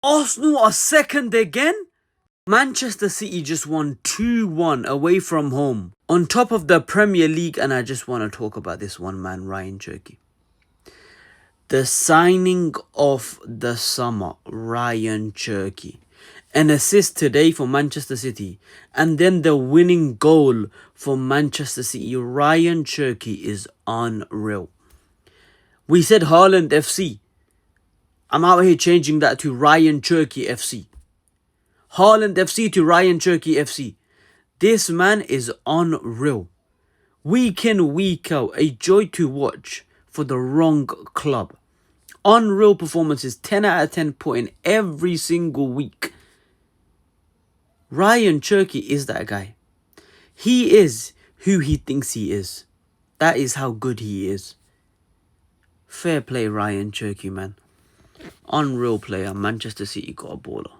Arsenal are second again? Manchester City just won 2-1 away from home. On top of the Premier League, and I just want to talk about this one man, Ryan Cherki. The signing of the summer, Ryan Cherki. An assist today for Manchester City. And then the winning goal for Manchester City. Ryan Cherki is unreal. We said Haaland FC. I'm out here changing that to Ryan Cherki FC. Haaland FC to Ryan Cherki FC. This man is unreal. Week in, week out, a joy to watch for the wrong club. Unreal performances, 10 out of 10 putting every single week. Ryan Cherki is that guy. He is who he thinks he is. That is how good he is. Fair play, Ryan Cherki, man. Unreal player. Manchester City got a baller.